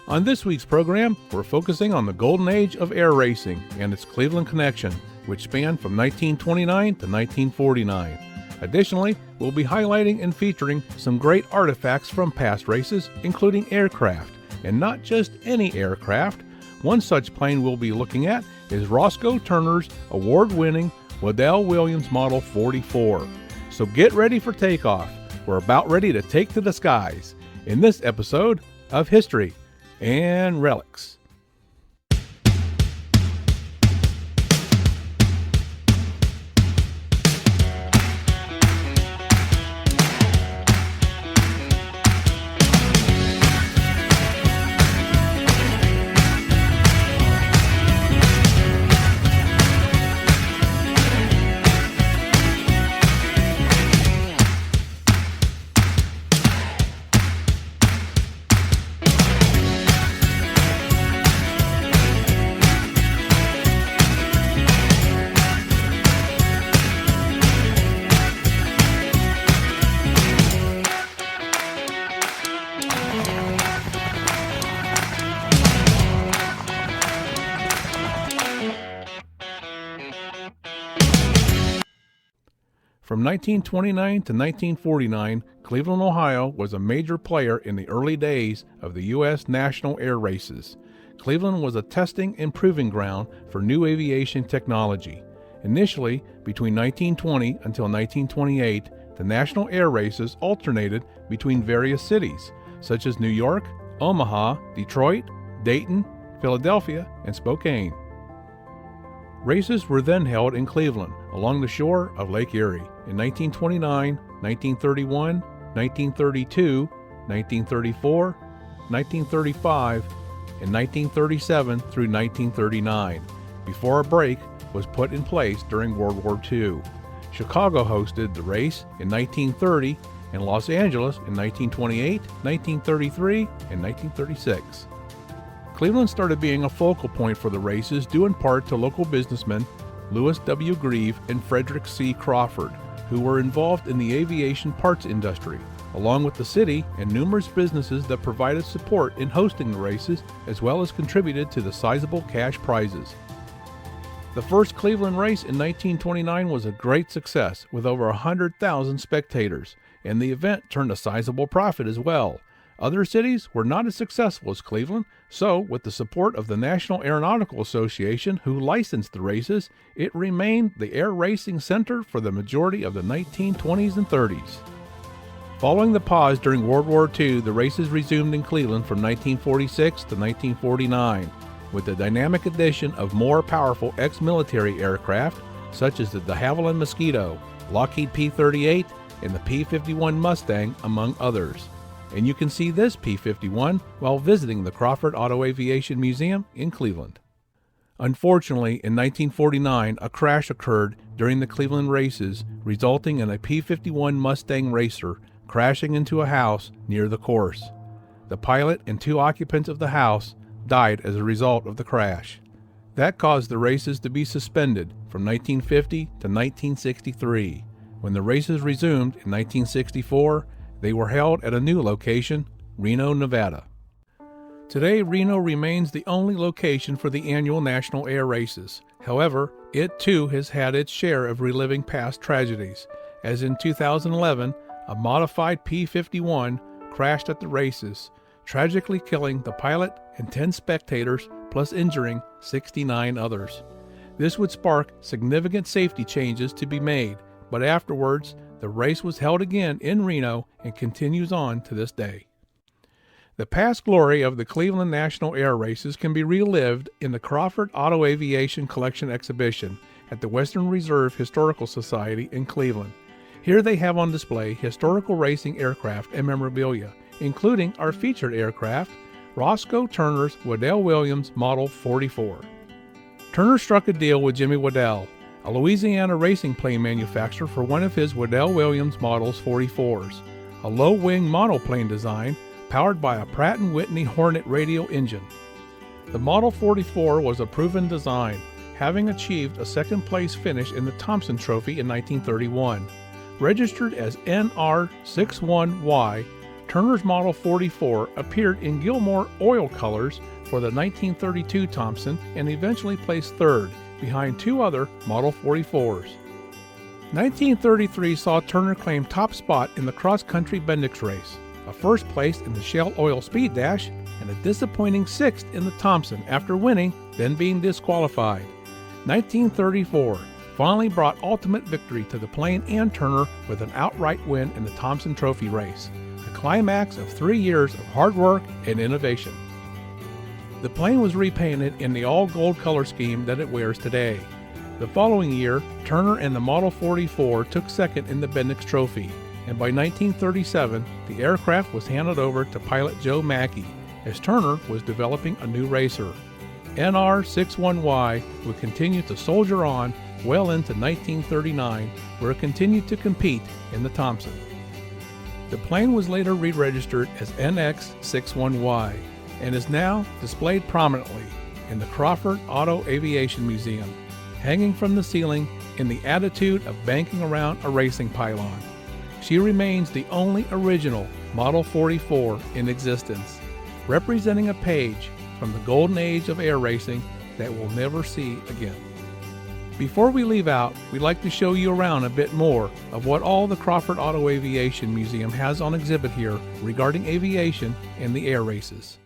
On this week's program, we're focusing on the golden age of air racing and its Cleveland connection, which spanned from 1929 to 1949. Additionally, we'll be highlighting and featuring some great artifacts from past races, including aircraft, and not just any aircraft. One such plane we'll be looking at is Roscoe Turner's award-winning Weddell-Williams Model 44. So get ready for takeoff. We're about ready to take to the skies in this episode of History and Relics. From 1929 to 1949, Cleveland, Ohio was a major player in the early days of the U.S. national air races. Cleveland was a testing and proving ground for new aviation technology. Initially, between 1920 until 1928, the national air races alternated between various cities, such as New York, Omaha, Detroit, Dayton, Philadelphia, and Spokane. Races were then held in Cleveland, along the shore of Lake Erie, in 1929, 1931, 1932, 1934, 1935, and 1937 through 1939, before a break was put in place during World War II. Chicago hosted the race in 1930 and Los Angeles in 1928, 1933, and 1936. Cleveland started being a focal point for the races due in part to local businessmen Lewis W. Grieve and Frederick C. Crawford, who were involved in the aviation parts industry, along with the city and numerous businesses that provided support in hosting the races, as well as contributed to the sizable cash prizes. The first Cleveland race in 1929 was a great success, with over 100,000 spectators, and the event turned a sizable profit as well. Other cities were not as successful as Cleveland, so with the support of the National Aeronautical Association, who licensed the races, it remained the air racing center for the majority of the 1920s and 30s. Following the pause during World War II, the races resumed in Cleveland from 1946 to 1949, with the dynamic addition of more powerful ex-military aircraft, such as the de Havilland Mosquito, Lockheed P-38, and the P-51 Mustang, among others. And you can see this P-51 while visiting the Crawford Auto-Aviation Museum in Cleveland. Unfortunately, in 1949, a crash occurred during the Cleveland races, resulting in a P-51 Mustang racer crashing into a house near the course. The pilot and two occupants of the house died as a result of the crash. That caused the races to be suspended from 1950 to 1963. When the races resumed in 1964, they were held at a new location, Reno, Nevada. Today, Reno remains the only location for the annual National Air Races. However, it too has had its share of reliving past tragedies, as in 2011, a modified P-51 crashed at the races, tragically killing the pilot and 10 spectators, plus injuring 69 others. This would spark significant safety changes to be made, but afterwards, the race was held again in Reno and continues on to this day. The past glory of the Cleveland National Air Races can be relived in the Crawford Auto-Aviation Collection exhibition at the Western Reserve Historical Society in Cleveland. Here they have on display historical racing aircraft and memorabilia, including our featured aircraft, Roscoe Turner's Weddell-Williams Model 44. Turner struck a deal with Jimmy Weddell, a Louisiana racing plane manufacturer, for one of his Weddell-Williams Models 44s, a low-wing monoplane design powered by a Pratt & Whitney Hornet radial engine. The Model 44 was a proven design, having achieved a second-place finish in the Thompson Trophy in 1931. Registered as NR61Y, Turner's Model 44 appeared in Gilmore oil colors for the 1932 Thompson and eventually placed third, behind two other Model 44s. 1933 saw Turner claim top spot in the cross-country Bendix race, a first place in the Shell Oil Speed Dash, and a disappointing sixth in the Thompson after winning, then being disqualified. 1934 finally brought ultimate victory to the plane and Turner with an outright win in the Thompson Trophy race, the climax of 3 years of hard work and innovation. The plane was repainted in the all-gold color scheme that it wears today. The following year, Turner and the Model 44 took second in the Bendix Trophy, and by 1937, the aircraft was handed over to pilot Joe Mackey, as Turner was developing a new racer. NR-61Y would continue to soldier on well into 1939, where it continued to compete in the Thompson. The plane was later re-registered as NX-61Y and is now displayed prominently in the Crawford Auto-Aviation Museum, hanging from the ceiling in the attitude of banking around a racing pylon. She remains the only original Model 44 in existence, representing a page from the golden age of air racing that we'll never see again. Before we leave out, we'd like to show you around a bit more of what all the Crawford Auto-Aviation Museum has on exhibit here regarding aviation and the air races.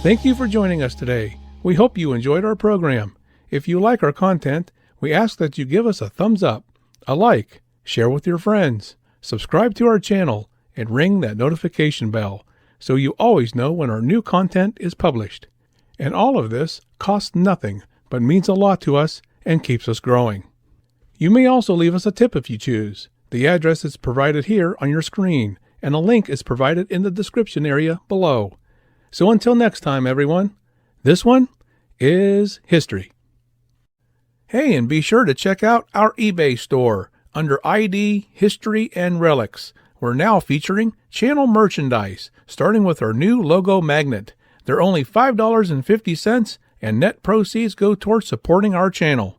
Thank you for joining us today. We hope you enjoyed our program. If you like our content, we ask that you give us a thumbs up, a like, share with your friends, subscribe to our channel, and ring that notification bell so you always know when our new content is published. And all of this costs nothing, but means a lot to us and keeps us growing. You may also leave us a tip if you choose. The address is provided here on your screen, and a link is provided in the description area below. So until next time, everyone, this one is history. Hey, and be sure to check out our eBay store under ID, History and Relics. We're now featuring channel merchandise, starting with our new logo magnet. They're only $5.50, and net proceeds go towards supporting our channel.